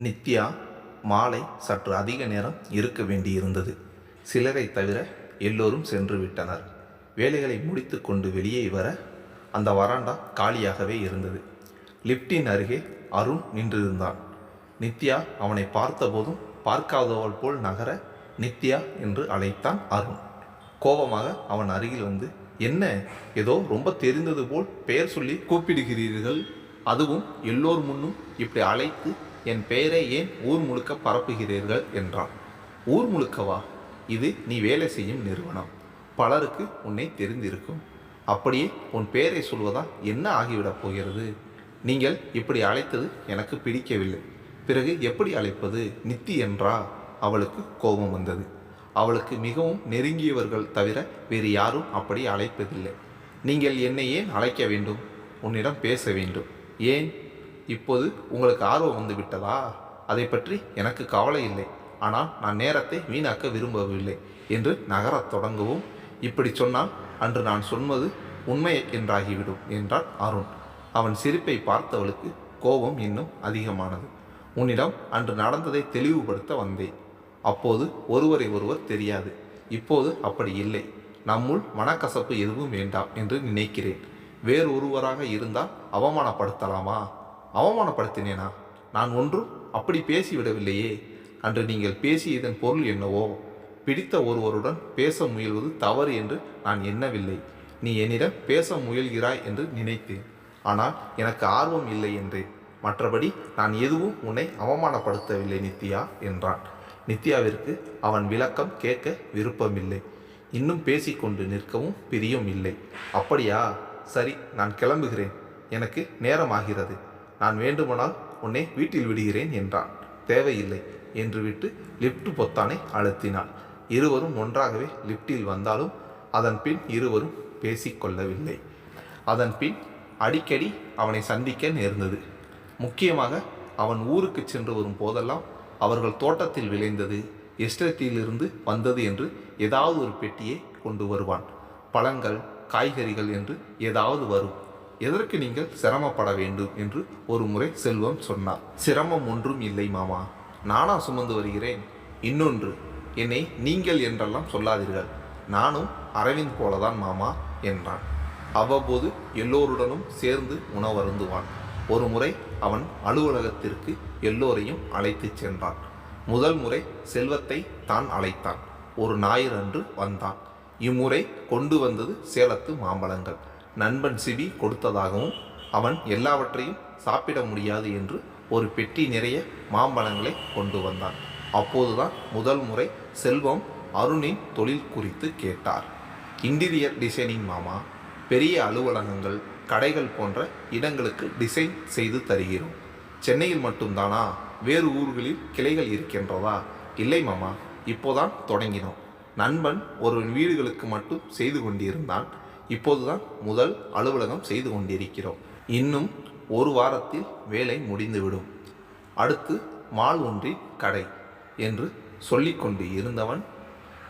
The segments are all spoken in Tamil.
நித்யா மாலை சற்று அதிக நேரம் இருக்க வேண்டியிருந்தது. சிலரை தவிர எல்லோரும் சென்று விட்டனர். வேலைகளை முடித்து கொண்டு வெளியே வர அந்த வராண்டா காலியாகவே இருந்தது. லிப்டின் அருகே அருண் நின்றிருந்தான். நித்யா அவனை பார்த்தபோதும் பார்க்காதவள் போல் நகர நித்யா என்று அழைத்தான் அருண். கோபமாக அவன் அருகில் வந்து, என்ன ஏதோ ரொம்ப தெரிந்தது போல் பெயர் சொல்லி கூப்பிடுகிறீர்கள், அதுவும் எல்லோர் முன்னும் இப்படி அழைத்து என் பெயரை ஏன் ஊர் முழுக்க பரப்புகிறீர்கள் என்றான். ஊர் முழுக்கவா? இது நீ வேலை செய்யும் நிறுவனம், பலருக்கு உன்னை தெரிந்திருக்கும். அப்படியே உன் பெயரை சொல்வதால் என்ன ஆகிவிடப் போகிறது? நீங்கள் இப்படி அழைத்தது எனக்கு பிடிக்கவில்லை. பிறகு எப்படி அழைப்பது? நித்தி என்றா? அவளுக்கு கோபம் வந்தது. அவளுக்கு மிகவும் நெருங்கியவர்கள் தவிர வேறு யாரும் அப்படி அழைப்பதில்லை. நீங்கள் என்னை ஏன் அழைக்க வேண்டும்? உன்னிடம் பேச வேண்டும். ஏன்? இப்போது உங்களுக்கு ஆர்வம் வந்து விட்டதா? அதை பற்றி எனக்கு கவலை இல்லை. ஆனால் நான் நேரத்தை வீணாக்க விரும்பவில்லை என்று நகரத் தொடங்கவும், இப்படி சொன்னால் அன்று நான் சொன்னது உண்மை என்றாகிவிடும் என்றான் அருண். அவன் சிரிப்பை பார்த்தவளுக்கு கோபம் இன்னும் அதிகமானது. உன்னிடம் அன்று நடந்ததை தெளிவுபடுத்த வந்தேன். அப்போது ஒருவரை ஒருவர் தெரியாது. இப்போது அப்படி இல்லை. நம்முள் மனக்கசப்பு எதுவும் வேண்டாம் என்று நினைக்கிறேன். வேறு ஒருவராக இருந்தால் அவமானப்படுத்தலாமா? அவமானப்படுத்தினேனா? நான் ஒன்றும் அப்படி பேசிவிடவில்லையே. அன்று நீங்கள் பேசியதன் பொருள் என்னவோ? பிடித்த ஒருவருடன் பேச முயல்வது தவறு என்று நான் எண்ணவில்லை. நீ என்னிடம் பேச முயல்கிறாய் என்று நினைத்தேன். ஆனால் எனக்கு ஆர்வம் இல்லை என்றேன். மற்றபடி நான் எதுவும் உன்னை அவமானப்படுத்தவில்லை நித்யா என்றான். நித்யாவிற்கு அவன் விளக்கம் கேட்க விருப்பமில்லை. இன்னும் பேசிக்கொண்டு நிற்கவும் பிரியம் இல்லை. அப்படியா? சரி, நான் கிளம்புகிறேன். எனக்கு நேரமாகிறது. நான் வேண்டுமானால் உன்னை வீட்டில் விடுகிறேன் என்றான். தேவையில்லை என்று விட்டு லிப்ட் பொத்தானை அழுத்தினாள். இருவரும் ஒன்றாகவே லிப்டில் வந்தாலும் அதன் பின் இருவரும் பேசிக்கொள்ளவில்லை. அதன் பின் அடிக்கடி அவனை சந்திக்க நேர்ந்தது. முக்கியமாக அவன் ஊருக்கு சென்று வரும் போதெல்லாம் அவர்கள் தோட்டத்தில் விளைந்தது, எஸ்டேட்டிலிருந்து வந்தது என்று ஏதாவது ஒரு பெட்டியை கொண்டு வருவான். பழங்கள், காய்கறிகள் என்று ஏதாவது வரும். எதற்கு நீங்கள் சிரமப்பட வேண்டும் என்று ஒரு முறை செல்வம் சொன்னார். சிரமம் ஒன்றும் இல்லை மாமா, நானா சுமந்து வருகிறேன். இன்னொன்று, என்னை நீங்கள் என்றெல்லாம் சொல்லாதீர்கள். நானும் அரவிந்த் போலதான் மாமா என்றான். அவ்வப்போது எல்லோருடனும் சேர்ந்து உணவருந்துவான். ஒரு முறை அவன் அலுவலகத்திற்கு எல்லோரையும் அழைத்து சென்றான். முதல் முறை செல்வத்தை தான் அழைத்தான். ஒரு ஞாயிறு அன்று வந்தான். இம்முறை கொண்டு வந்தது சேலத்து மாம்பழங்கள். நண்பன் சிபி கொடுத்ததாகவும் அவன் எல்லாவற்றையும் சாப்பிட முடியாது என்று ஒரு பெட்டி நிறைய மாம்பழங்களை கொண்டு வந்தான். அப்போதுதான் முதல் முறை செல்வம் அருணின் தொழில் குறித்து கேட்டார். இன்டீரியர் டிசைனிங் மாமா, பெரிய அலுவலகங்கள், கடைகள் போன்ற இடங்களுக்கு டிசைன் செய்து தருகிறோம். சென்னையில் மட்டும்தானா? வேறு ஊர்களில் கிளைகள் இருக்கின்றதா? இல்லை மாமா, இப்போதான் தொடங்கினோம். நண்பன் ஒரு வீடுகளுக்கு மட்டும் செய்து கொண்டிருந்தான். இப்போதுதான் முதல் அலுவலகம் செய்து கொண்டிருக்கிறோம். இன்னும் ஒரு வாரத்தில் வேலை முடிந்துவிடும். அடுத்து மால் ஒன்றின் கடை என்று சொல்லிக்கொண்டு இருந்தவன்,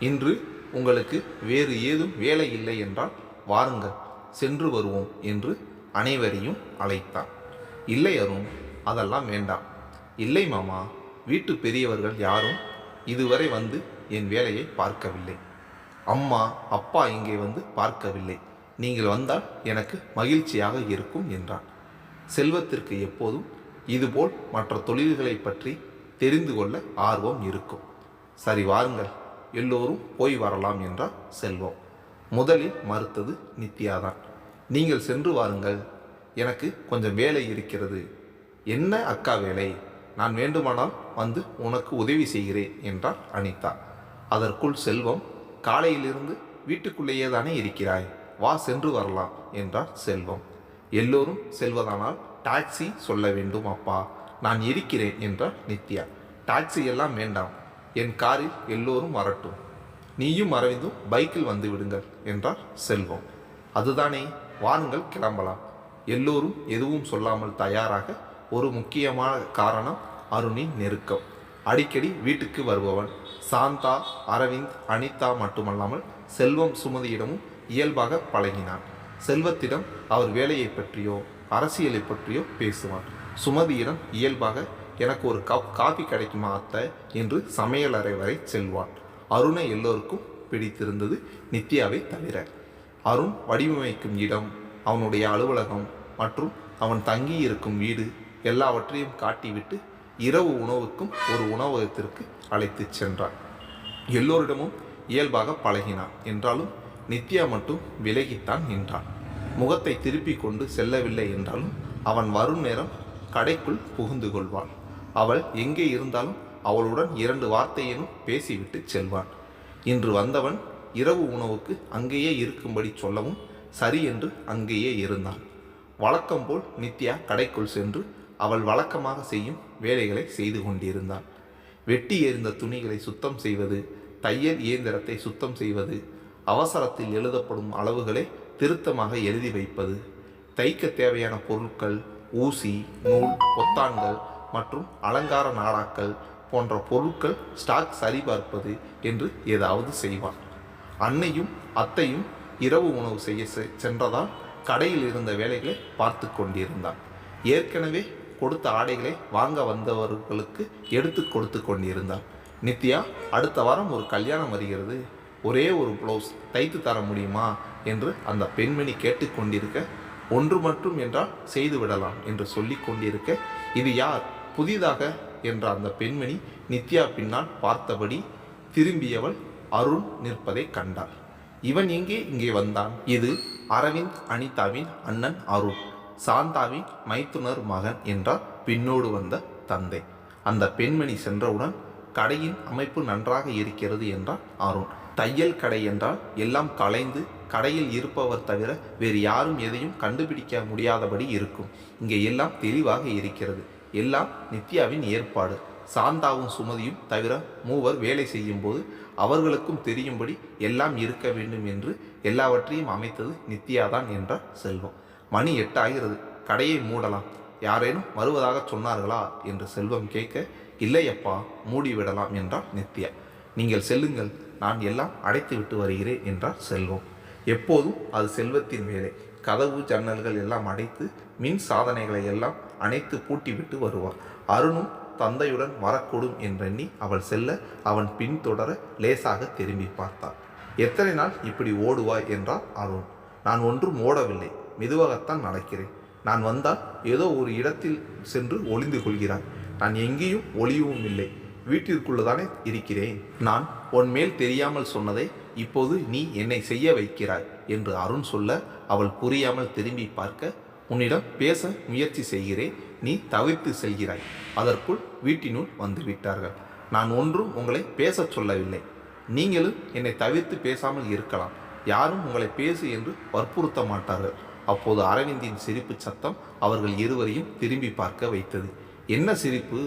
இன்று உங்களுக்கு வேறு ஏதும் வேலை இல்லை என்றால் வாருங்கள், சென்று வருவோம் என்று அனைவரையும் அழைத்தான். இல்லை அருண், அதெல்லாம் வேண்டாம். இல்லை மாமா, வீட்டு பெரியவர்கள் யாரும் இதுவரை வந்து என் வேலையை பார்க்கவில்லை. அம்மா அப்பா இங்கே வந்து பார்க்கவில்லை. நீங்கள் வந்தால் எனக்கு மகிழ்ச்சியாக இருக்கும் என்றான். செல்வத்திற்கு எப்போதும் இதுபோல் மற்ற தொழில்களை பற்றி தெரிந்து கொள்ள ஆர்வம் இருக்கும். சரி வாருங்கள், எல்லோரும் போய் வரலாம் என்றார் செல்வம். முதலில் மறுத்தது நித்யாதான். நீங்கள் சென்று வாருங்கள், எனக்கு கொஞ்சம் வேலை இருக்கிறது. என்ன அக்கா வேலை? நான் வேண்டுமானால் வந்து உனக்கு உதவி செய்கிறேன் என்றார் அனிதா. அதற்குள் செல்வம், காலையிலிருந்து வீட்டுக்குள்ளேயே தானே இருக்கிறாய், வா சென்று வரலாம் என்றார் செல்வம். எல்லோரும் செல்வதானால் டாக்ஸி சொல்ல வேண்டும் அப்பா, நான் இருக்கிறேன் என்றார் நித்யா. டாக்ஸி எல்லாம் வேண்டாம், என் காரில் எல்லோரும் வரட்டும். நீயும் அரவிந்தும் பைக்கில் வந்து விடுங்கள் என்றார் செல்வம். அதுதானே, வாருங்கள் கிளம்பலாம். எல்லோரும் எதுவும் சொல்லாமல் தயாராக. ஒரு முக்கியமான காரணம் அருணின் நெருக்கம். அடிக்கடி வீட்டுக்கு வருபவன். சாந்தா, அரவிந்த், அனிதா மட்டுமல்லாமல் செல்வம் சுமதியிடமும் இயல்பாக பழகினான். செல்வத்திடம் அவர் வேலையை பற்றியோ அரசியலை பற்றியோ பேசுவான். சுமதியிடம் இயல்பாக எனக்கு ஒரு கப் காபி கிடைக்குமா அத்தை என்று சமையலறை வரை செல்வான். அருணை எல்லோருக்கும் பிடித்திருந்தது, நித்யாவை தவிர. அருண் வடிவமைக்கும் இடம், அவனுடைய அலுவலகம் மற்றும் அவன் தங்கியிருக்கும் வீடு எல்லாவற்றையும் காட்டிவிட்டு இரவு உணவுக்கும் ஒரு உணவகத்திற்கு அழைத்துச் சென்றான். எல்லோரிடமும் இயல்பாக பழகினான். என்றாலும் நித்யா மட்டும் விலகித்தான் நின்றான். முகத்தை திருப்பி கொண்டு செல்லவில்லை என்றாலும் அவன் வரும் நேரம் கடைக்குள் புகுந்து கொள்வான். அவள் எங்கே இருந்தாலும் அவளுடன் 2 வார்த்தையேனும் பேசிவிட்டு செல்வான். இன்று வந்தவன் இரவு உணவுக்கு அங்கேயே இருக்கும்படி சொல்லவும் சரி என்று அங்கேயே இருந்தான். வழக்கம் போல் நித்யா கடைக்குள் சென்று அவள் வழக்கமாக செய்யும் வேலைகளை செய்து கொண்டிருந்தான். வெட்டி எறிந்த துணிகளை சுத்தம் செய்வது, தையல் இயந்திரத்தை சுத்தம் செய்வது, அவசரத்தில் எழுதப்படும் அளவுகளை திருத்தமாக எழுதி வைப்பது, தைக்க தேவையான பொருட்கள், ஊசி, நூல், பொத்தான்கள் மற்றும் அலங்கார நாடாக்கள் போன்ற பொருட்கள் ஸ்டாக் சரிபார்ப்பது என்று ஏதாவது செய்வான். அன்னையும் அத்தையும் இரவு உணவு செய்ய சென்றதால் கடையில் இருந்த வேலைகளை பார்த்து கொண்டிருந்தான். ஏற்கனவே கொடுத்த ஆடைகளை வாங்க வந்தவர்களுக்கு எடுத்து கொடுத்து கொண்டிருந்தான். நித்யா, அடுத்த வாரம் ஒரு கல்யாணம் வருகிறது, ஒரே ஒரு ப்ளவுஸ் தைத்து தர முடியுமா என்று அந்த பெண்மணி கேட்டுக்கொண்டிருக்க, ஒன்று மட்டும் என்றால் செய்து விடலாம் என்று சொல்லி கொண்டிருக்க, இது யார் புதிதாக என்ற அந்த பெண்மணி நித்யா பின்னால் பார்த்தபடி திரும்பியவள் அருண் நிற்பதை கண்டாள். இவன் இங்கே வந்தான்? இது அரவிந்த் அனிதாவின் அண்ணன் அருண், சாந்தாவின் மைத்துனர் மகன் என்றார் பின்னோடு வந்த தந்தை. அந்த பெண்மணி சென்றவுடன் கடையின் அமைப்பு நன்றாக இருக்கிறது என்றார் அருண். தையல் கடை என்றால் எல்லாம் கலைந்து கடையில் இருப்பவர் தவிர வேறு யாரும் எதையும் கண்டுபிடிக்க முடியாதபடி இருக்கும். இங்கே எல்லாம் தெளிவாக இருக்கிறது. எல்லாம் நித்யாவின் ஏற்பாடு. சாந்தாவும் சுமதியும் தவிர மூவர் வேலை செய்யும் போது அவர்களுக்கும் தெரியும்படி எல்லாம் இருக்க வேண்டும் என்று எல்லாவற்றையும் அமைத்தது நித்யாதான் என்றார் செல்வம். மணி 8 ஆகிறது, கடையை மூடலாம். யாரேனும் வருவதாக சொன்னார்களா என்று செல்வம் கேட்க, இல்லையப்பா, மூடிவிடலாம் என்றார் நித்யா. நீங்கள் செல்லுங்கள், நான் எல்லாம் அடைத்து விட்டு வருகிறேன் என்றார் செல்வம். எப்போதும் அது செல்வத்தின் வேலை. கதவு ஜன்னல்கள் எல்லாம் அடைத்து மின் சாதனைகளை எல்லாம் அணைத்து பூட்டிவிட்டு வருவார். அருணும் தந்தையுடன் வரக்கூடும் என்றெண்ணி அவள் செல்ல அவன் பின்தொடர லேசாக திரும்பி பார்த்தார். எத்தனை நாள் இப்படி ஓடுவாய் என்றார் அருண். நான் ஒன்றும் ஓடவில்லை, மெதுவாகத்தான் நடக்கிறேன். நான் வந்தால் ஏதோ ஒரு இடத்தில் சென்று ஒளிந்து கொள்கிறாய். நான் எங்கேயும் ஒளியவும் இல்லை, வீட்டிற்குள்ளதானே இருக்கிறேன். நான் உன் மேல் தெரியாமல் சொன்னதை இப்போது நீ என்னை செய்ய வைக்கிறாய் என்று அருண் சொல்ல அவள் புரியாமல் திரும்பி பார்க்க, உன்னிடம் பேச முயற்சி செய்கிறேன், நீ தவிர்த்து செல்கிறாய். அதற்குள் வீட்டினுள் வந்து விட்டார்கள். நான் ஒன்றும் உங்களை பேசச் சொல்லவில்லை. நீங்களும் என்னை தவிர்த்து பேசாமல் இருக்கலாம். யாரும் உங்களை பேசு என்று வற்புறுத்த மாட்டார்கள். அப்போது அரவிந்தின் சிரிப்பு சத்தம் அவர்கள் இருவரையும் திரும்பி பார்க்க வைத்தது. என்ன சிரிப்பு?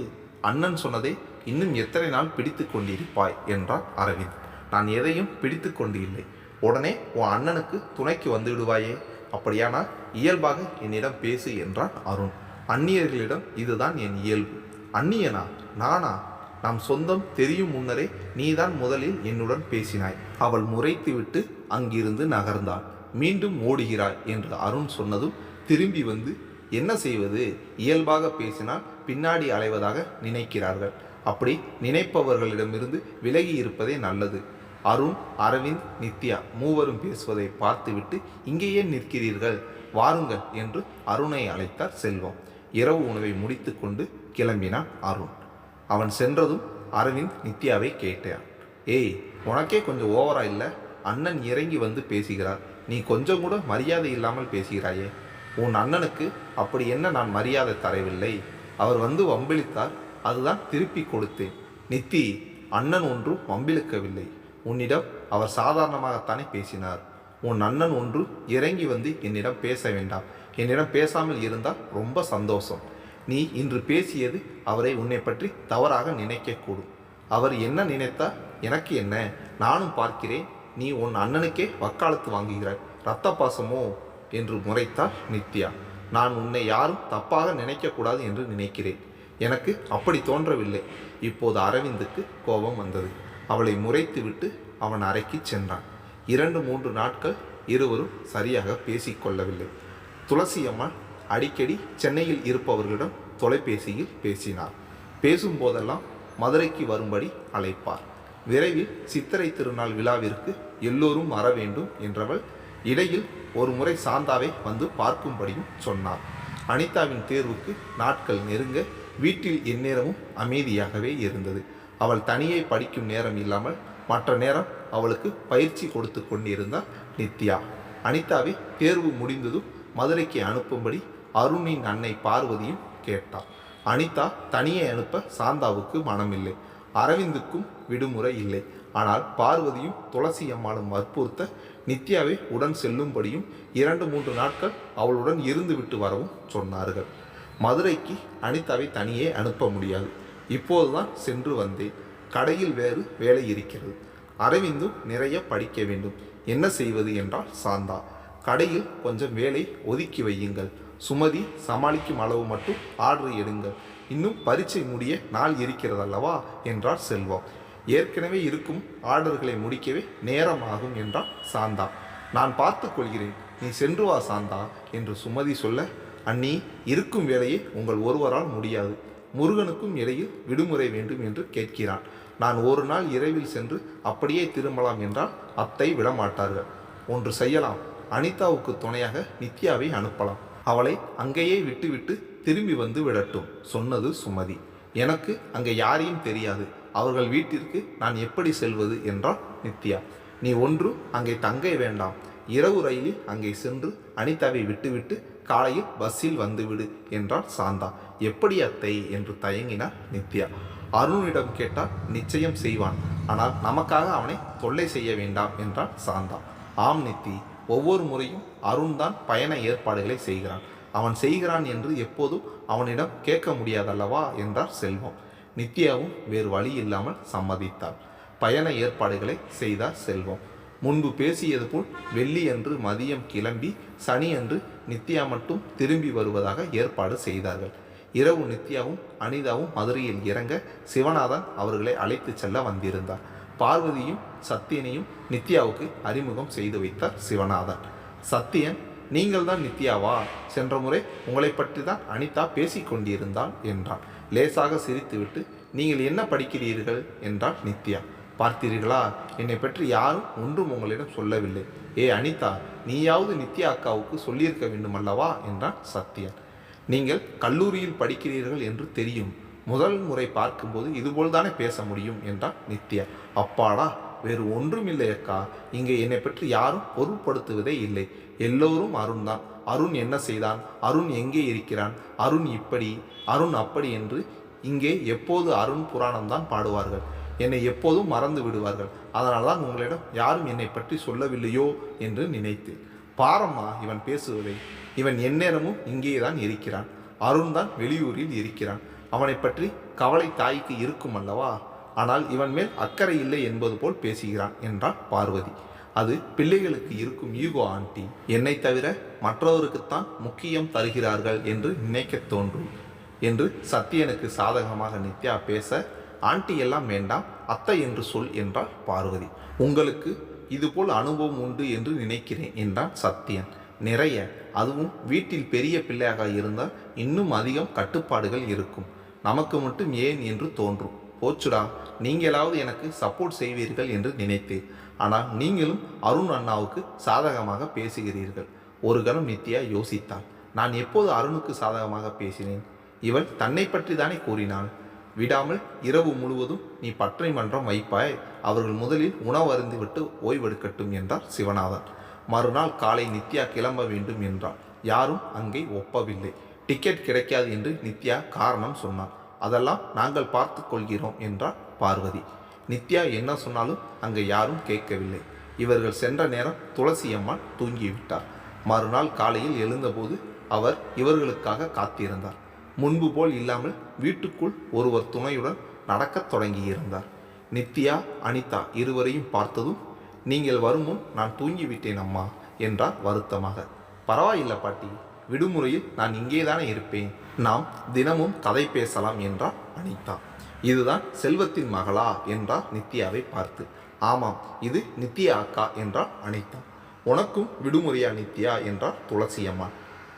அண்ணன் சொன்னதை இன்னும் எத்தனை நாள் பிடித்து கொண்டிருப்பாய் என்றார் அரவிந்த். நான் எதையும் பிடித்து கொண்டு இல்லை. உடனே உன் அண்ணனுக்கு துணைக்கு வந்து விடுவாயே, அப்படியானால் இயல்பாக என்னிடம் பேசு என்றார் அருண். அந்நியர்களிடம் இதுதான் என் இயல்பு. அந்நியனா? நானா? நாம் சொந்தம் தெரியும் முன்னரே நீதான் முதலில் என்னுடன் பேசினாய். அவள் முறைத்துவிட்டு அங்கிருந்து நகர்ந்தாள். மீண்டும் ஓடுகிறாய் என்று அருண் சொன்னதும் திரும்பி வந்து, என்ன செய்வது, இயல்பாக பேசினால் பின்னாடி அலைவதாக நினைக்கிறார்கள். அப்படி நினைப்பவர்களிடமிருந்து விலகி இருப்பதே நல்லது. அருண், அரவிந்த், நித்யா மூவரும் பேசுவதை பார்த்துவிட்டு, இங்கேயே நிற்கிறீர்கள், வாருங்கள் என்று அருணை அழைத்தார் செல்வம். இரவு உணவை முடித்து கொண்டு கிளம்பினான் அருண். அவன் சென்றதும் அரவிந்த் நித்யாவை கேட்டான். ஏய், உனக்கே கொஞ்சம் ஓவரா இல்லை? அண்ணன் இறங்கி வந்து பேசுகிறார், நீ கொஞ்சம் கூட மரியாதை இல்லாமல் பேசுகிறாயே. உன் அண்ணனுக்கு அப்படி என்ன நான் மரியாதை தரவில்லை? அவர் வந்து வம்பிழுத்தார், அதுதான் திருப்பி கொடுத்தேன். நித்தி, அண்ணன் ஒன்றும் வம்பிழுக்கவில்லை. உன்னிடம் அவர் சாதாரணமாகத்தானே பேசினார். உன் அண்ணன் ஒன்று இறங்கி வந்து என்னிடம் பேச வேண்டாம். என்னிடம் பேசாமல் இருந்தால் ரொம்ப சந்தோஷம். நீ இன்று பேசியது அவரை உன்னை பற்றி தவறாக நினைக்கக்கூடும். அவர் என்ன நினைத்தா எனக்கு என்ன? நானும் பார்க்கிறேன். நீ உன் அண்ணனுக்கே வக்காலத்து வாங்குகிறாய். இரத்த பாசமோ என்று முறைத்தார் நித்யா. நான் உன்னை யாரும் தப்பாக நினைக்கக்கூடாது என்று நினைக்கிறேன். எனக்கு அப்படி தோன்றவில்லை. இப்போது அரவிந்துக்கு கோபம் வந்தது. அவளை முறைத்துவிட்டு அவன் அறைக்கு சென்றான். 2-3 நாட்கள் இருவரும் சரியாக பேசிக்கொள்ளவில்லை. துளசி அம்மாள் அடிக்கடி சென்னையில் இருப்பவர்களிடம் தொலைபேசியில் பேசினார். பேசும்போதெல்லாம் மதுரைக்கு வரும்படி அழைப்பார். விரைவில் சித்திரை திருநாள் விழாவிற்கு எல்லோரும் வர வேண்டும் என்றவள் இடையில் ஒரு முறை சாந்தாவை வந்து பார்க்கும்படியும் சொன்னார். அனிதாவின் தேர்வுக்கு நாட்கள் நெருங்க வீட்டில் எந்நேரமும் அமைதியாகவே இருந்தது. அவள் தனியே படிக்கும் நேரம் இல்லாமல் மற்ற நேரம் அவளுக்கு பயிற்சி கொடுத்து கொண்டிருந்தார் நித்யா. அனிதாவை தேர்வு முடிந்ததும் மதுரைக்கு அனுப்பும்படி அருணின் அன்னை பார்வதியும் கேட்டார். அனிதா தனியே அனுப்ப சாந்தாவுக்கு மனமில்லை. அரவிந்துக்கும் விடுமுறை இல்லை. ஆனால் பார்வதியும் துளசி அம்மாளும் வற்புறுத்த நித்யாவை உடன் செல்லும்படியும் 2-3 நாட்கள் அவளுடன் இருந்துவிட்டு வரவும் சொன்னார்கள். மதுரைக்கு அனிதாவை தனியே அனுப்ப முடியாது. இப்போதுதான் சென்று வந்தேன். கடையில் வேறு வேலை இருக்கிறது. அரவிந்தும் நிறைய படிக்க வேண்டும். என்ன செய்வது என்றால் சாந்தா. கடையில் கொஞ்சம் வேலை ஒதுக்கி வையுங்கள். சுமதி சமாளிக்கும் அளவு மட்டும் ஆர்டர் எடுங்கள். இன்னும் பரீட்சை முடிய நாள் இருக்கிறதல்லவா என்றார் செல்வம். ஏற்கனவே இருக்கும் ஆர்டர்களை முடிக்கவே நேரம் ஆகும் என்றார் சாந்தா. நான் பார்த்து கொள்கிறேன், நீ சென்று வா சாந்தா என்று சுமதி சொல்ல, அண்ணி, இருக்கும் வேலையை உங்கள் ஒருவரால் முடியாது. முருகனுக்கும் இடையில் விடுமுறை வேண்டும் என்று கேட்கிறான். நான் ஒரு நாள் இரவில் சென்று அப்படியே திரும்பலாம் என்றால் அத்தை விடமாட்டார்கள். ஒன்று செய்யலாம். அனிதாவுக்கு துணையாக நித்யாவை அனுப்பலாம். அவளை அங்கேயே விட்டுவிட்டு திரும்பி வந்து விடட்டும் சொன்னது சுமதி. எனக்கு அங்கே யாரையும் தெரியாது. அவர்கள் வீட்டிற்கு நான் எப்படி செல்வது என்றாள் நித்யா. நீ ஒன்றும் அங்கே தங்க வேண்டாம். இரவு ரயிலில் அங்கே சென்று அனிதாவை விட்டுவிட்டு காலையில் பஸ்ஸில் வந்துவிடு என்றாள் சாந்தா. எப்படி அத்தை என்று தயங்கினார் நித்யா. அருணிடம் கேட்டால் நிச்சயம் செய்வான். ஆனால் நமக்காக அவனை தொல்லை செய்ய வேண்டாம் என்றாள் சாந்தா. ஆம் நித்தி, ஒவ்வொரு முறையும் அருண் தான் பயண ஏற்பாடுகளை செய்கிறான். அவன் செய்கிறான் என்று எப்போதும் அவனிடம் கேட்க முடியாதல்லவா என்றார் செல்வம். நித்யாவும் வேறு வழி இல்லாமல் சம்மதித்தாள். பயண ஏற்பாடுகளை செய்தார் செல்வம். முன்பு பேசியது போல் வெள்ளி அன்று மதியம் கிளம்பி சனி அன்று நித்யா மட்டும் திரும்பி வருவதாக ஏற்பாடு செய்தார்கள். இரவு நித்யாவும் அனிதாவும் மதுரையில் இறங்க சிவநாதன் அவர்களை அழைத்து செல்ல வந்திருந்தார். பார்வதியும் சத்தியனையும் நித்யாவுக்கு அறிமுகம் செய்து வைத்தார் சிவநாதன். சத்தியன், நீங்கள் தான் நித்யாவா? சென்ற முறை உங்களை பற்றி தான் அனிதா பேசிக்கொண்டிருந்தாள் என்றான். லேசாக சிரித்துவிட்டு, நீங்கள் என்ன படிக்கிறீர்கள் என்றாள் நித்யா. பார்த்தீர்களா, என்னை பற்றி யாரும் ஒன்றும் உங்களிடம் சொல்லவில்லை. ஏ அனிதா, நீயாவது நித்யா அக்காவுக்கு சொல்லியிருக்க வேண்டுமல்லவா என்றான் சத்தியன். நீங்கள் கல்லூரியில் படிக்கிறீர்கள் என்று தெரியும். முதல் முறை பார்க்கும்போது இதுபோல் தானே பேச முடியும் என்றான் நித்யா. அப்பாடா, வேறு ஒன்றும் இல்லை அக்கா. இங்கே என்னை பற்றி யாரும் பொருட்படுத்துவதே இல்லை. எல்லோரும் அருண் தான். அருண் என்ன செய்தான், அருண் எங்கே இருக்கிறான், அருண் இப்படி, அருண் அப்படி என்று இங்கே எப்போது அருண் புராணம்தான் பாடுவார்கள். என்னை எப்போதும் மறந்து விடுவார்கள். அதனால்தான் உங்களிடம் யாரும் என்னை பற்றி சொல்லவில்லையோ என்று நினைத்தேன். பாரம்மா இவன் பேசுவதை. இவன் எந்நேரமும் இங்கே தான் இருக்கிறான். அருண் தான் வெளியூரில் இருக்கிறான். அவனை பற்றி கவலை தாய்க்கு இருக்கும் அல்லவா? ஆனால் இவன் மேல் அக்கறை இல்லை என்பது போல் பேசுகிறான் என்றாள் பார்வதி. அது பிள்ளைகளுக்கு இருக்கும் ஈகோ ஆண்டி. என்னை தவிர மற்றவருக்குத்தான் முக்கியம் தருகிறார்கள் என்று நினைக்க தோன்றும் என்று சத்தியனுக்கு சாதகமாக நித்யா பேச, ஆண்டி எல்லாம் வேண்டாம், அத்தை என்று சொல் என்றாள் பார்வதி. உங்களுக்கு இதுபோல் அனுபவம் உண்டு என்று நினைக்கிறேன் என்றான் சத்தியன். நிறைய. அதுவும் வீட்டில் பெரிய பிள்ளையாக இருந்தால் இன்னும் அதிகம் கட்டுப்பாடுகள் இருக்கும். நமக்கு மட்டும் ஏன் என்று தோன்றும். போச்சுடா, நீங்களாவது எனக்கு சப்போர்ட் செய்வீர்கள் என்று நினைத்தேன். ஆனால் நீங்களும் அருண் அண்ணாவுக்கு சாதகமாக பேசுகிறீர்கள். ஒரு கணம் நித்யா யோசித்தாள். நான் எப்போது அருணுக்கு சாதகமாக பேசினேன்? இவள் தன்னை பற்றி தானே கூறினாள். விடாமல் இரவு முழுவதும் நீ பற்றை மன்றம் வைப்பாய். அவர்கள் முதலில் உணவு அருந்திவிட்டு ஓய்வெடுக்கட்டும் என்றார் சிவநாதன். மறுநாள் காலை நித்யா கிளம்ப வேண்டும் என்றாள். யாரும் அங்கே ஒப்பவில்லை. டிக்கெட் கிடைக்காது என்று நித்யா காரணம் சொன்னார். அதெல்லாம் நாங்கள் பார்த்து கொள்கிறோம் என்றார் பார்வதி. நித்யா என்ன சொன்னாலும் அங்கே யாரும் கேட்கவில்லை. இவர்கள் சென்ற நேரம் துளசி அம்மாள் தூங்கிவிட்டார். மறுநாள் காலையில் எழுந்தபோது அவர் இவர்களுக்காக காத்திருந்தார். முன்பு போல் இல்லாமல் வீட்டுக்குள் ஒருவர் துணையுடன் நடக்கத் தொடங்கியிருந்தார். நித்யா அனிதா இருவரையும் பார்த்ததும், நீங்கள் வரும் முன் நான் தூங்கிவிட்டேன் அம்மா என்றார் வருத்தமாக. பரவாயில்லை பாட்டி, விடுமுறையில் நான் இங்கேதானே இருப்பேன். நாம் தினமும் கதை பேசலாம் என்றார் அனிதா. இதுதான் செல்வத்தின் மகளா என்றார் நித்யாவை பார்த்து. ஆமாம், இது நித்யா அக்கா என்றார் அனிதா. உனக்கும் விடுமுறையா நித்யா என்றார் துளசி அம்மா.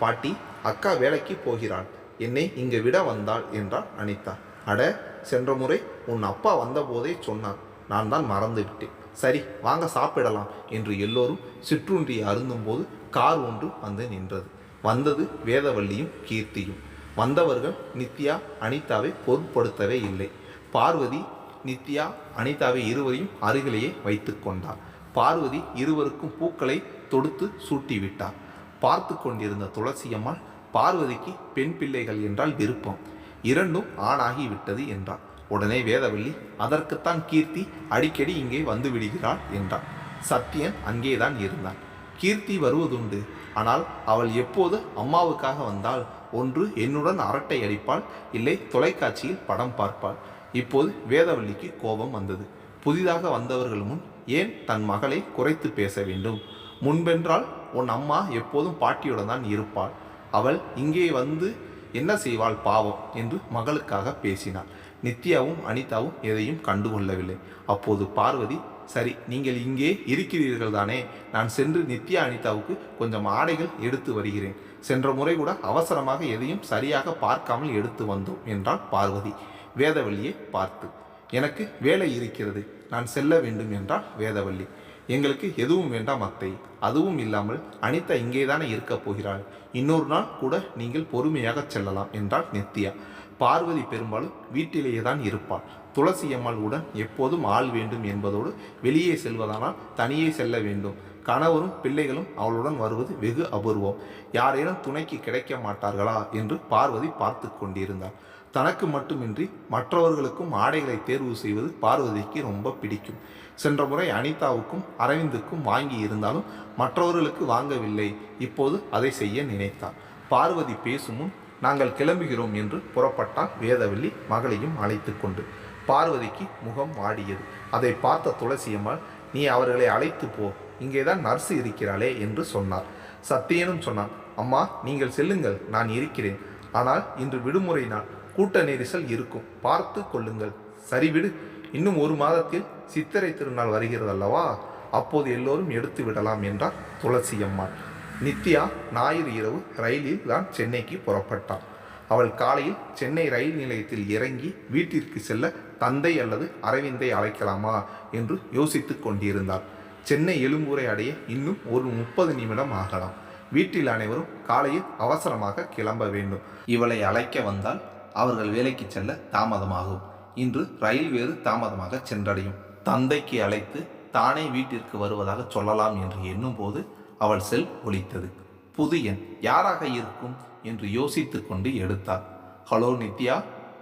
பாட்டி, அக்கா வேலைக்கு போகிறாள், என்னை இங்கு விட வந்தாள் என்றார் அனிதா. அட, சென்ற முறை உன் அப்பா வந்தபோதே சொன்னான், நான் தான் மறந்து விட்டேன். சரி, வாங்க சாப்பிடலாம் என்று எல்லோரும் சிற்றுண்டியை அருந்தும்போது கார் ஒன்று வந்து நின்றது. வந்தது வேதவல்லியும் கீர்த்தியும். வந்தவர்கள் நித்யா அனிதாவை பொருட்படுத்தவே இல்லை. பார்வதி நித்யா அனிதாவை இருவரையும் அருகிலேயே வைத்து கொண்டார். பார்வதி இருவருக்கும் பூக்களை தொடுத்து சூட்டிவிட்டார். பார்த்து கொண்டிருந்த துளசியம்மாள், பார்வதிக்கு பெண் பிள்ளைகள் என்றால் விருப்பம், இரண்டும் ஆணாகிவிட்டது என்றார். உடனே வேதவல்லி, அதற்குத்தான் கீர்த்தி அடிக்கடி இங்கே வந்து விடுகிறாள் என்றார். சத்யன் அங்கேதான் இருந்தான். கீர்த்தி வருவதுண்டு, ஆனால் அவள் எப்போது அம்மாவுக்காக வந்தால் ஒன்று என்னுடன் அரட்டை அடிப்பாள், இல்லை தொலைக்காட்சியில் படம் பார்ப்பாள். இப்போது வேதவல்லிக்கு கோபம் வந்தது. புதிதாக வந்தவர்கள் முன் ஏன் தன் மகளை குறைத்து பேச வேண்டும்? முன்பென்றால் உன் அம்மா எப்போதும் பாட்டியுடன் தான் இருப்பாள், அவள் இங்கே வந்து என்ன செய்வாள் பாவம் என்று மகளுக்காக பேசினாள். நித்யாவும் அனிதாவும் எதையும் கண்டுகொள்ளவில்லை. அப்போது பார்வதி, சரி, நீங்கள் இங்கே இருக்கிறீர்கள் தானே, நான் சென்று நித்யா அனிதாவுக்கு கொஞ்சம் ஆடைகள் எடுத்து வருகிறேன். சென்ற முறை கூட அவசரமாக எதையும் சரியாக பார்க்காமல் எடுத்து வந்தோம் என்றாள் பார்வதி வேதவல்லியை பார்த்து. எனக்கு வேலை இருக்கிறது, நான் செல்ல வேண்டும் என்றாள் வேதவல்லி. எங்களுக்கு எதுவும் வேண்டாம் அத்தை, அதுவும் இல்லாமல் அனிதா இங்கேதானே இருக்கப் போகிறாள், இன்னொரு நாள் கூட நீங்கள் பொறுமையாக செல்லலாம் என்றாள் நித்யா. பார்வதி பெரும்பாலும் வீட்டிலேயே தான் இருப்பாள். துளசியம்மாள் உடன் எப்போதும் ஆள் வேண்டும் என்பதோடு வெளியே செல்வதானால் தனியே செல்ல வேண்டும். கணவரும் பிள்ளைகளும் அவளுடன் வருவது வெகு அபூர்வம். யாரேனும் துணைக்கு கிடைக்க மாட்டார்களா என்று பார்வதி பார்த்து கொண்டிருந்தாள். தனக்கு மட்டுமின்றி மற்றவர்களுக்கும் ஆடைகளை தேர்வு செய்வது பார்வதிக்கு ரொம்ப பிடிக்கும். சென்ற முறை அனிதாவுக்கும் அரவிந்துக்கும் வாங்கி இருந்தாலும் மற்றவர்களுக்கு வாங்கவில்லை. இப்போது அதை செய்ய நினைத்தார். பார்வதி பேசும் முன், நாங்கள் கிளம்புகிறோம் என்று புறப்பட்டாள் வேதவல்லி மகளையும் அழைத்து கொண்டு. பார்வதிக்கு முகம் வாடியது. அதை பார்த்த துளசியம்மாள், நீ அவர்களை அழைத்து போ, இங்கேதான் நர்ஸு இருக்கிறாளே என்று சொன்னார். சத்தியனும் சொன்னான், அம்மா நீங்கள் செல்லுங்கள், நான் இருக்கிறேன். ஆனால் இன்று விடுமுறை நாள், கூட்ட நெரிசல் இருக்கும், பார்த்து கொள்ளுங்கள். சரிவிடு, இன்னும் ஒரு மாதத்தில் சித்திரை திருநாள் வருகிறதல்லவா, அப்போது எல்லோரும் எடுத்து விடலாம் என்றார் துளசியம்மாள். நித்யா ஞாயிறு இரவு ரயிலில் தான் சென்னைக்கு புறப்பட்டாள். அவள் காலையில் சென்னை ரயில் நிலையத்தில் இறங்கி வீட்டிற்கு செல்ல தந்தை அல்லது அரவிந்தை அழைக்கலாமா என்று யோசித்து கொண்டிருந்தாள். சென்னை எழும்பூரை அடைய இன்னும் ஒரு 30 நிமிடம் ஆகலாம். வீட்டில் அனைவரும் காலையில் அவசரமாக கிளம்ப வேண்டும். இவளை அழைக்க வந்தால் அவர்கள் வேலைக்கு செல்ல தாமதமாகும். இன்று ரயில் வேறு தாமதமாக சென்றடையும். தந்தைக்கு அழைத்து தானே வீட்டிற்கு வருவதாக சொல்லலாம் என்று எண்ணும் போது அவள் செல் ஒலித்தது. புது எண் யாராக இருக்கும் என்று யோசித்து கொண்டு எடுத்தாள். ஹலோ நித்யா,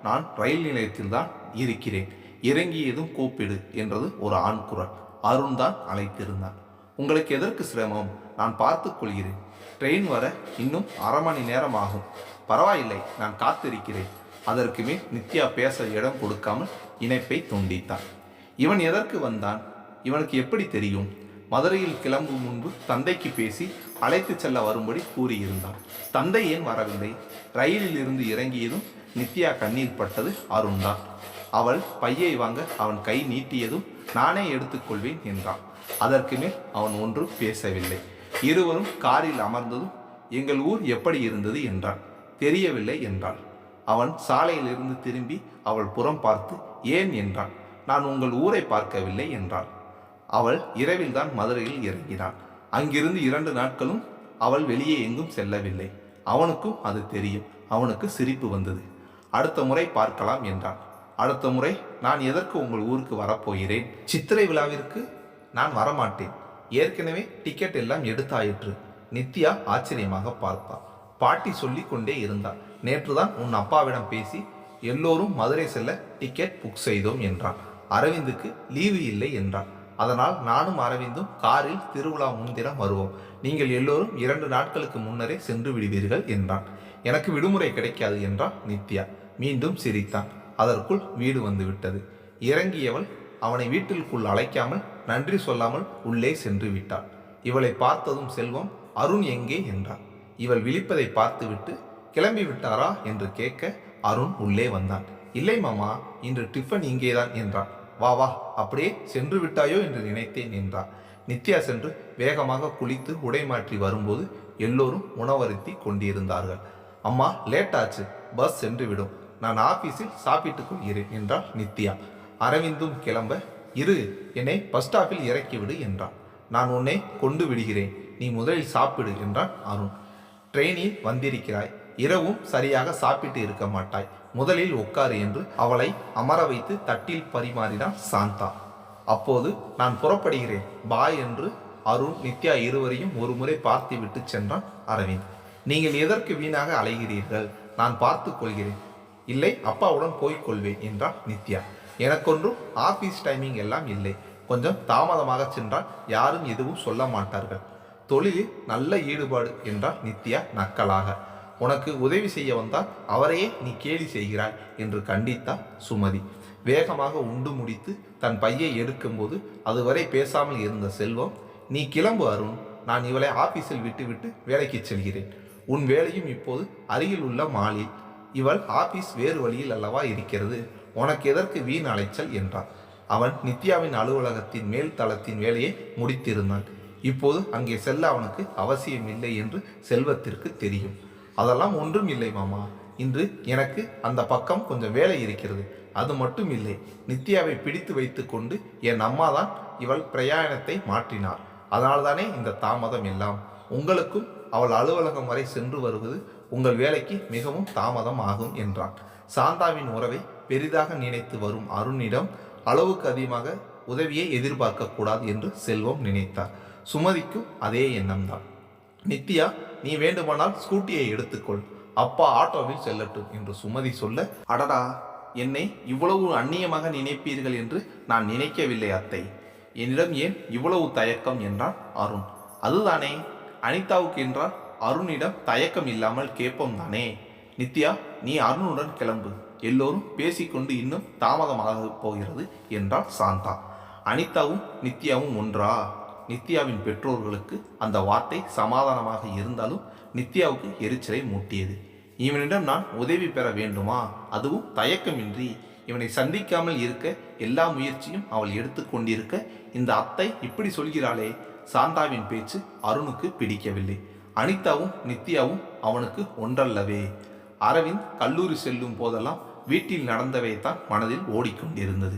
நான் ரயில் நிலையத்தில் தான் இருக்கிறேன், இறங்கியதும் கூப்பிடு என்றது ஒரு ஆண் குரல். அருண் தான் அழைத்திருந்தான். உங்களுக்கு எதற்கு சிரமம், நான் பார்த்து கொள்கிறேன். ட்ரெயின் வர இன்னும் அரை மணி நேரம் ஆகும். பரவாயில்லை, நான் காத்திருக்கிறேன். அதற்கு மேல் நித்யா பேச இடம் கொடுக்காமல் இணைப்பை துண்டித்தான். இவன் எதற்கு வந்தான், இவனுக்கு எப்படி தெரியும்? மதுரையில் கிளம்பும் முன்பு தந்தைக்கு பேசி அழைத்து செல்ல வரும்படி கூறியிருந்தான். தந்தை ஏன் வரவில்லை? ரயிலில் இருந்து இறங்கியதும் நித்யா கண்ணீர் பட்டது அருண் தான். அவள் பையை வாங்க அவன் கை நீட்டியதும் நானே எடுத்துக்கொள்வேன் என்றான். அதற்கு மேல் அவன் ஒன்றும் பேசவில்லை. இருவரும் காரில் அமர்ந்ததும் எங்கள் ஊர் எப்படி இருந்தது என்றான். தெரியவில்லை என்றாள். அவன் சாலையிலிருந்து திரும்பி அவள் புறம் பார்த்து ஏன் என்றான். நான் உங்கள் ஊரை பார்க்கவில்லை என்றாள். அவள் இரவில்தான் மதுரையில் இறங்கினாள். அங்கிருந்து 2 நாட்களும் அவள் வெளியே எங்கும் செல்லவில்லை. அவனுக்கும் அது தெரியும். அவனுக்கு சிரிப்பு வந்தது. அடுத்த முறை பார்க்கலாம் என்றான். அடுத்த முறை நான் எதற்கு உங்கள் ஊருக்கு வரப்போகிறேன்? சித்திரை விழாவிற்கு நான் வரமாட்டேன். ஏற்கனவே டிக்கெட் எல்லாம் எடுத்தாயிற்று. நித்யா ஆச்சரியமாக பார்த்தாள். பாட்டி சொல்லி கொண்டே இருந்தாள். நேற்றுதான் உன் அப்பாவிடம் பேசி எல்லோரும் மதுரை செல்ல டிக்கெட் புக் செய்தோம் என்றான். அரவிந்துக்கு லீவு இல்லை என்றான். அதனால் நானும் அரவிந்தும் காரில் திருவிழா முன்தினம் வருவோம். நீங்கள் எல்லோரும் 2 நாட்களுக்கு முன்னரே சென்று விடுவீர்கள் என்றான். எனக்கு விடுமுறை கிடைக்காது என்றான் நித்யா. மீண்டும் சிரித்தான். அதற்குள் வீடு வந்து விட்டது. இறங்கியவள் அவனை வீட்டிற்குள் அழைக்காமல் நன்றி சொல்லாமல் உள்ளே சென்று விட்டாள். இவளை பார்த்ததும் செல்வம், அருண் எங்கே என்றான். இவள் விழிப்பதை பார்த்துவிட்டு கிளம்பி விட்டாரா என்று கேட்க அருண் உள்ளே வந்தான். இல்லை மாமா, இன்று டிஃபன் இங்கேதான் என்றான். வா வா, அப்படியே சென்று விட்டாயோ என்று நினைத்தேன் என்றார். நித்யா சென்று வேகமாக குளித்து உடை மாற்றி வரும்போது எல்லோரும் உணவருத்தி கொண்டிருந்தார்கள். அம்மா லேட்டாச்சு, பஸ் சென்று விடும், நான் ஆபீஸில் சாப்பிட்டுக் கொள்கிறேன் என்றாள் நித்யா. அரவிந்தும் கிளம்ப, இரு, என்னை பஸ் ஸ்டாப்பில் இறக்கிவிடு என்றான். நான் உன்னை கொண்டு விடுகிறேன், நீ முதலில் சாப்பிடு என்றான் அருண். ட்ரெயினில் வந்திருக்கிறாய், இரவும் சரியாக சாப்பிட்டு இருக்க மாட்டாய், முதலில் உட்காரு என்று அவளை அமர வைத்து தட்டில் பரிமாறினான் சாந்தா. அப்போது நான் புறப்படுகிறேன், பாய் என்று அருண் நித்யா இருவரையும் ஒரு முறை பார்த்து விட்டு சென்றான் அரவிந்த். நீங்கள் எதற்கு வீணாக அலைகிறீர்கள், நான் பார்த்து கொள்கிறேன், இல்லை அப்பாவுடன் போய்க்கொள்வேன் என்றாள் நித்யா. எனக்கொன்றும் ஆஃபீஸ் டைமிங் எல்லாம் இல்லை, கொஞ்சம் தாமதமாக சென்றால் யாரும் எதுவும் சொல்ல மாட்டார்கள், தொழிலில் நல்ல ஈடுபாடு என்றாள் நித்யா நக்கலாக. உனக்கு உதவி செய்ய வந்தால் அவரையே நீ கேலி செய்கிறாய் என்று கண்டித்தாள் சுமதி. வேகமாக உண்டு முடித்து தன் பையை எடுக்கும்போது அதுவரை பேசாமல் இருந்த செல்வம், நீ கிளம்பு அருண், நான் இவளை ஆபீஸில் விட்டுவிட்டு வேலைக்கு செல்கிறேன், உன் வேலையும் இப்போது அருகில் உள்ள மாலில், இவள் ஆபீஸ் வேறு வழியில் அல்லவா இருக்கிறது, உனக்கு எதற்கு வீண் அலைச்சல் என்றான். அவன் நித்யாவின் அலுவலகத்தின் மேல் தளத்தின் வேலையை முடித்திருந்தான். இப்போது அங்கே செல்ல அவனுக்கு அவசியம் இல்லை என்று செல்வத்திற்கு தெரியும். அதெல்லாம் ஒன்றும் இல்லை மாமா, இன்று எனக்கு அந்த பக்கம் கொஞ்சம் வேலை இருக்கிறது, அது மட்டும் இல்லை, நித்யாவை பிடித்து வைத்து கொண்டு என் அம்மா தான் இவள் பிரயாணத்தை மாற்றினார், அதனால்தானே இந்த தாமதம் எல்லாம், உங்களுக்கும் அவள் அலுவலகம் வரை சென்று வருவது உங்கள் வேலைக்கு மிகவும் தாமதம் ஆகும் என்றான். சாந்தாவின் உறவை பெரிதாக நினைத்து வரும் அருணிடம் அளவுக்கு அதிகமாக உதவியை எதிர்பார்க்க கூடாது என்று செல்வம் நினைத்தார். சுமதிக்கும் அதே எண்ணம்தான். நித்யா, நீ வேண்டுமானால் ஸ்கூட்டியை எடுத்துக்கொள், அப்பா ஆட்டோவில் செல்லட்டும் என்று சுமதி சொல்ல, அடடா, என்னை இவ்வளவு அந்நியமாக நினைப்பீர்கள் என்று நான் நினைக்கவில்லை அத்தை, என்னிடம் ஏன் இவ்வளவு தயக்கம் என்றான் அருண். அதுதானே அனிதாவுக்கு என்றால் அருணிடம் தயக்கம் இல்லாமல் கேட்போம் தானே. நித்யா, நீ அருணுடன் கிளம்பு, எல்லோரும் பேசிக்கொண்டு இன்னும் தாமதமாக போகிறது என்றாள் சாந்தா. அனிதாவும் நித்யாவும் ஒன்றா? நித்யாவின் பெற்றோர்களுக்கு அந்த வார்த்தை சமாதானமாக இருந்தாலும் நித்யாவுக்கு எரிச்சலை மூட்டியது. இவனிடம் நான் உதவி பெற வேண்டுமா, அதுவும் தயக்கமின்றி, இவனை சந்திக்காமல் இருக்க எல்லா முயற்சியும் அவள் எடுத்து கொண்டிருக்க இந்த அத்தை இப்படி சொல்கிறாளே. சாந்தாவின் பேச்சு அருணுக்கு பிடிக்கவில்லை. அனிதாவும் நித்யாவும் அவனுக்கு ஒன்றல்லவே. அரவிந்த் கல்லூரி செல்லும் போதெல்லாம் வீட்டில் நடந்தவைத்தான் மனதில் ஓடிக்கொண்டிருந்தது.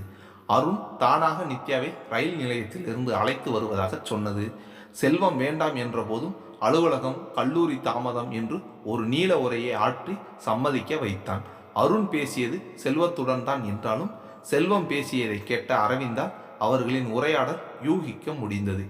அருண் தானாக நித்யாவை ரயில் நிலையத்தில் இருந்து அழைத்து வருவதாக சொன்னது. செல்வம் வேண்டாம் என்ற போதும் அலுவலகம், கல்லூரி தாமதம் என்று ஒரு நீள உரையை ஆற்றி சம்மதிக்க வைத்தான். அருண் பேசியது செல்வத்துடன் தான் என்றாலும் செல்வம் பேசியதை கேட்ட அரவிந்தால் அவர்களின் உரையாடல் யூகிக்க முடிந்தது.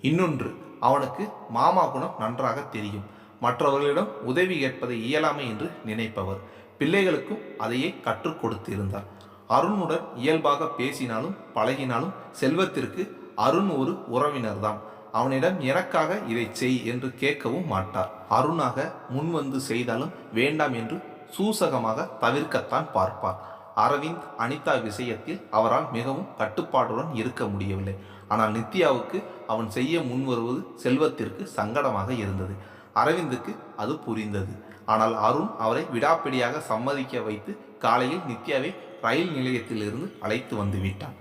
இன்னொன்று, அவனுக்கு மாமா குணம் நன்றாக தெரியும். மற்றவர்களிடம் உதவி கேட்பதை இயலாமை என்று நினைப்பவர். பிள்ளைகளுக்கும் அதையே கற்றுக் கொடுத்திருந்தார். அருணுடன் இயல்பாக பேசினாலும் பழகினாலும் செல்வத்திற்கு அருண் ஒரு உறவினர்தான். அவனிடம் எனக்காக இதை செய் என்று கேட்கவும் மாட்டார். அருணாக முன்வந்து செய்தாலும் வேண்டாம் என்று சூசகமாக தவிர்க்கத்தான் பார்ப்பார். அரவிந்த் அனிதா விஷயத்தில் அவரால் மிகவும் கட்டுப்பாடுடன் இருக்க முடியவில்லை. ஆனால் நித்யாவுக்கு அவன் செய்ய முன்வருவது செல்வத்திற்கு சங்கடமாக இருந்தது. அரவிந்துக்கு அது புரிந்தது. ஆனால் அருண் அவரை விடாப்பிடியாக சம்மதிக்க வைத்து காலையில் நித்யாவை ரயில் நிலையத்திலிருந்து அழைத்து வந்து விட்டான்.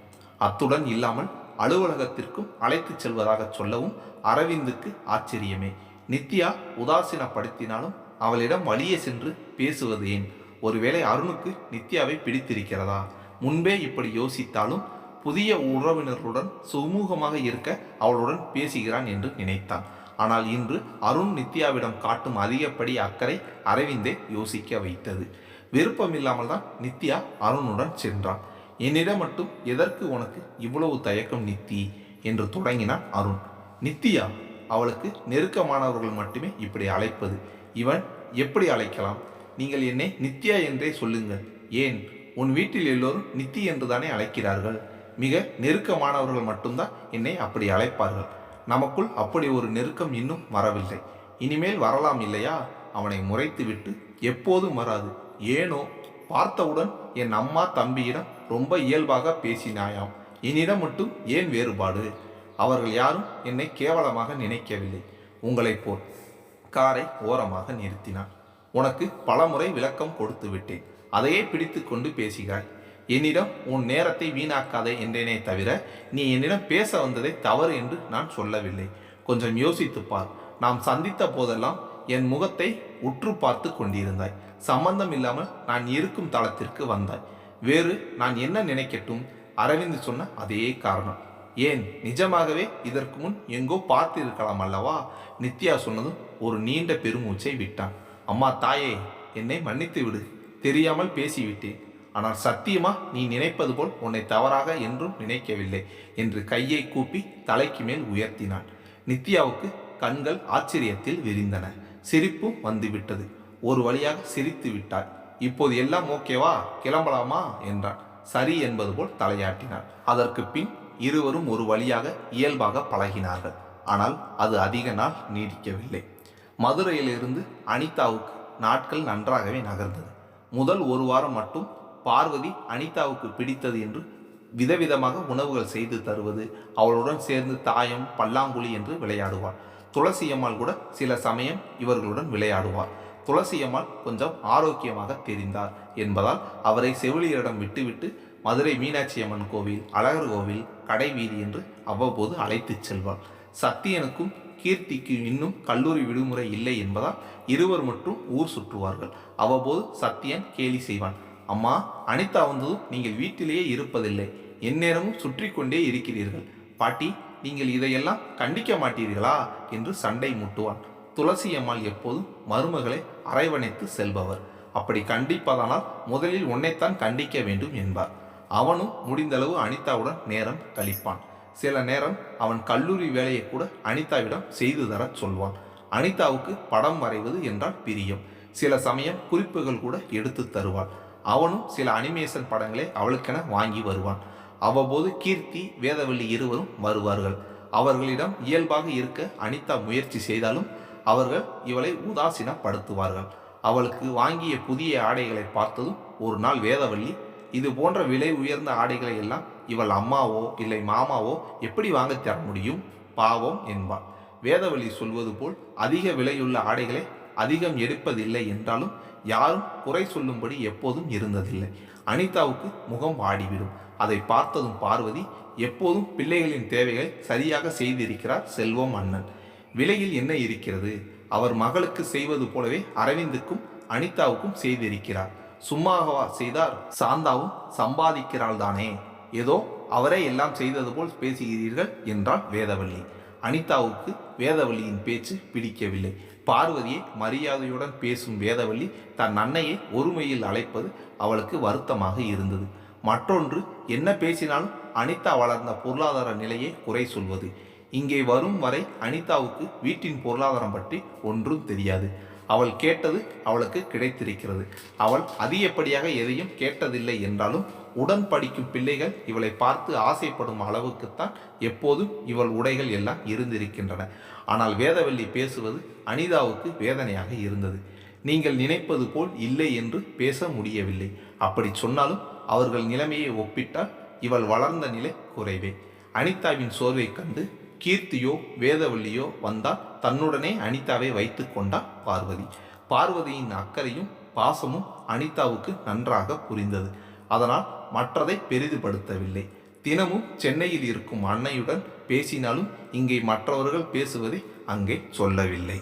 அத்துடன் இல்லாமல் அலுவலகத்திற்கும் அழைத்து செல்வதாக சொல்லவும் அரவிந்துக்கு ஆச்சரியமே. நித்யா உதாசீனப்படுத்தினாலும் அவளிடம் வழியே சென்று பேசுவது ஏன்? ஒருவேளை அருணுக்கு நித்யாவை பிடித்திருக்கிறதா? முன்பே இப்படி யோசித்தாலும் புதிய உறவினர்களுடன் சுமூகமாக இருக்க அவளுடன் பேசுகிறான் என்று நினைத்தான். ஆனால் இன்று அருண் நித்யாவிடம் காட்டும் அதிகப்படி அக்கறை அரவிந்தை யோசிக்க வைத்தது. விருப்பமில்லாமல் தான் நித்யா அருணுடன் சென்றான். என்னிடம் மட்டும் எதற்கு உனக்கு இவ்வளவு தயக்கம் நித்தி என்று தொடங்கினான் அருண். நித்யா, அவளுக்கு நெருக்கமானவர்கள் மட்டுமே இப்படி அழைப்பது. இவன் எப்படி அழைக்கலாம்? நீங்கள் என்னை நித்யா என்றே சொல்லுங்கள். ஏன், உன் வீட்டில் எல்லோரும் நித்தி என்று தானே அழைக்கிறார்கள். மிக நெருக்கமானவர்கள் மட்டும்தான் என்னை அப்படி அழைப்பார்கள். நமக்குள் அப்படி ஒரு நெருக்கம் இன்னும் வரவில்லை. இனிமேல் வரலாம் இல்லையா? அவனை முறைத்துவிட்டு எப்போதும் வராது. ஏனோ பார்த்தவுடன் என் அம்மா தம்பியிடம் ரொம்ப இயல்பாக பேசினாயாம். என்னிடம் மட்டும் ஏன் வேறுபாடு? அவர்கள் யாரும் என்னை கேவலமாக நினைக்கவில்லை. உங்களைப் போல். காரை ஓரமாக நிறுத்தினான். உனக்கு பலமுறை விளக்கம் கொடுத்து விட்டேன், அதையே பிடித்து கொண்டு பேசுகிறாய். என்னிடம் உன் நேரத்தை வீணாக்காதே என்றேனே தவிர நீ என்னிடம் பேச வந்ததை தவறு என்று நான் சொல்லவில்லை. கொஞ்சம் யோசித்துப்பார். நாம் சந்தித்த போதெல்லாம் என் முகத்தை உற்று பார்த்து கொண்டிருந்தாய். சம்பந்தம் இல்லாமல் நான் இருக்கும் தளத்திற்கு வந்தாய். வேறு நான் என்ன நினைக்கட்டும்? அரவிந்த் சொன்ன அதே காரணம். ஏன், நிஜமாகவே இதற்கு முன் எங்கோ பார்த்து இருக்கலாம் அல்லவா? நித்யா சொன்னதும் ஒரு நீண்ட பெருமூச்சை விட்டான். அம்மா தாயே, என்னை மன்னித்து விடு. தெரியாமல் பேசிவிட்டேன். ஆனால் சத்தியமா நீ நினைப்பது போல் உன்னை தவறாக என்றும் நினைக்கவில்லை என்று கையை கூப்பி தலைக்கு மேல் உயர்த்தினான். நித்யாவுக்கு கண்கள் ஆச்சரியத்தில் விரிந்தன. சிரிப்பும் வந்துவிட்டது. ஒரு வழியாக சிரித்து விட்டாள். இப்போது எல்லாம் ஓகேவா, கிளம்பலாமா என்றான். சரி என்பது போல் தலையாட்டினாள். அதற்கு பின் இருவரும் ஒரு வழியாக இயல்பாக பழகினார்கள். ஆனால் அது அதிக நாள் நீடிக்கவில்லை. மதுரையிலிருந்து அனிதாவுக்கு நாட்கள் நன்றாகவே நகர்ந்தது. முதல் ஒரு வாரம் மட்டும் பார்வதி அனிதாவுக்கு பிடித்தது என்று விதவிதமாக உணவுகள் செய்து தருவது, அவளுடன் சேர்ந்து தாயம் பல்லாங்குழி என்று விளையாடுவாள். துளசியம்மாள் கூட சில சமயம் இவர்களுடன் விளையாடுவார். துளசியம்மாள் கொஞ்சம் ஆரோக்கியமாக தெரிந்தார் என்பதால் அவரை செவிலியரிடம் விட்டுவிட்டு மதுரை மீனாட்சி அம்மன் கோவில், அழகர் கோவில், கடை வீதி என்று அவ்வப்போது அழைத்துச் செல்வாள். சத்தியனுக்கும் கீர்த்திக்கு இன்னும் கல்லூரி விடுமுறை இல்லை என்பதால் இருவர் மட்டும் ஊர் சுற்றுவார்கள். அவ்வப்போது சத்தியன் கேலி செய்வான். அம்மா, அனிதா வந்ததும் நீங்கள் வீட்டிலேயே இருப்பதில்லை, எந்நேரமும் சுற்றி கொண்டே இருக்கிறீர்கள். பாட்டி, நீங்கள் இதையெல்லாம் கண்டிக்க மாட்டீர்களா என்று சண்டை மூட்டுவான். துளசி அம்மாள் எப்போதும் மருமகளை அரவணைத்து செல்பவர். அப்படி கண்டிப்பதனால் முதலில் உன்னைத்தான் கண்டிக்க வேண்டும் என்பார். அவனும் முடிந்தளவு அனிதாவுடன் நேரம் கழிப்பான். சில நேரம் அவன் கல்லூரி வேலையை கூட அனிதாவிடம் செய்து தர சொல்வான். அனிதாவுக்கு படம் வரைவது என்றால் பிரியம். சில சமயம் குறிப்புகள் கூட எடுத்து தருவாள். அவனும் சில அனிமேஷன் படங்களை அவளுக்கென வாங்கி வருவான். அவ்வப்போது கீர்த்தி, வேதவள்ளி இருவரும் வருவார்கள். அவர்களிடம் இயல்பாக இருக்க அனிதா முயற்சி செய்தாலும் அவர்கள் இவளை உதாசீனப்படுத்துவார்கள். அவளுக்கு வாங்கிய புதிய ஆடைகளை பார்த்ததும் ஒரு நாள் வேதவள்ளி, இது போன்ற விலை உயர்ந்த ஆடைகளை எல்லாம் இவள் அம்மாவோ இல்லை மாமாவோ எப்படி வாங்க தர முடியும், பாவம் என்பாள். வேதவள்ளி சொல்வது போல் அதிக விலையுள்ள ஆடைகளை அதிகம் எடுப்பதில்லை என்றாலும் யாரும் குறை சொல்லும்படி எப்போதும் இருந்ததில்லை. அனிதாவுக்கு முகம் வாடிவிடும். அதை பார்த்ததும் பார்வதி, எப்போதும் பிள்ளைகளின் தேவைகளை சரியாக செய்திருக்கிறார் செல்வம் அண்ணன். விலையில் என்ன இருக்கிறது? அவர் மகளுக்கு செய்வது போலவே அரவிந்துக்கும் அனிதாவுக்கும் செய்திருக்கிறார். சும்மாகவா செய்தார்? சாந்தாவும் சம்பாதிக்கிறாள் தானே, ஏதோ அவரே எல்லாம் செய்தது போல் பேசுகிறீர்கள் என்றாள் வேதவள்ளி. அனிதாவுக்கு வேதவள்ளியின் பேச்சு பிடிக்கவில்லை. பார்வதியை மரியாதையுடன் பேசும் வேதவள்ளி தன் அன்னையை ஒருமையில் அழைப்பது அவளுக்கு வருத்தமாக இருந்தது. மற்றொன்று, என்ன பேசினாலும் அனிதா வளர்ந்த பொருளாதார நிலையை குறை சொல்வது. இங்கே வரும் வரை அனிதாவுக்கு வீட்டின் பொருளாதாரம் பற்றி ஒன்றும் தெரியாது. அவள் கேட்டது அவளுக்கு கிடைத்திருக்கிறது. அவள் அதிகப்படியாக எதையும் கேட்டதில்லை என்றாலும் உடன் படிக்கும் பிள்ளைகள் இவளை பார்த்து ஆசைப்படும் அளவுக்குத்தான் எப்போதும் இவள் உடைகள் எல்லாம் இருந்திருக்கின்றன. ஆனால் வேதவள்ளி பேசுவது அனிதாவுக்கு வேதனையாக இருந்தது. நீங்கள் நினைப்பது போல் இல்லை என்று பேச முடியவில்லை. அப்படி சொன்னாலும் அவர்கள் நிலைமையை ஒப்பிட்டால் இவள் வளர்ந்த நிலை குறைவே. அனிதாவின் சோர்வை கண்டு கீர்த்தியோ வேதவள்ளியோ வந்தால் தன்னுடனே அனிதாவை வைத்து கொண்டாள் பார்வதி. பார்வதியின் அக்கறையும் பாசமும் அனிதாவுக்கு நன்றாக புரிந்தது. அதனால் மற்றதை பெரிதுபடுத்தவில்லை. தினமும் சென்னையில் இருக்கும் அன்னையுடன் பேசினாலும் இங்கே மற்றவர்கள் பேசுவதை அங்கே சொல்லவில்லை.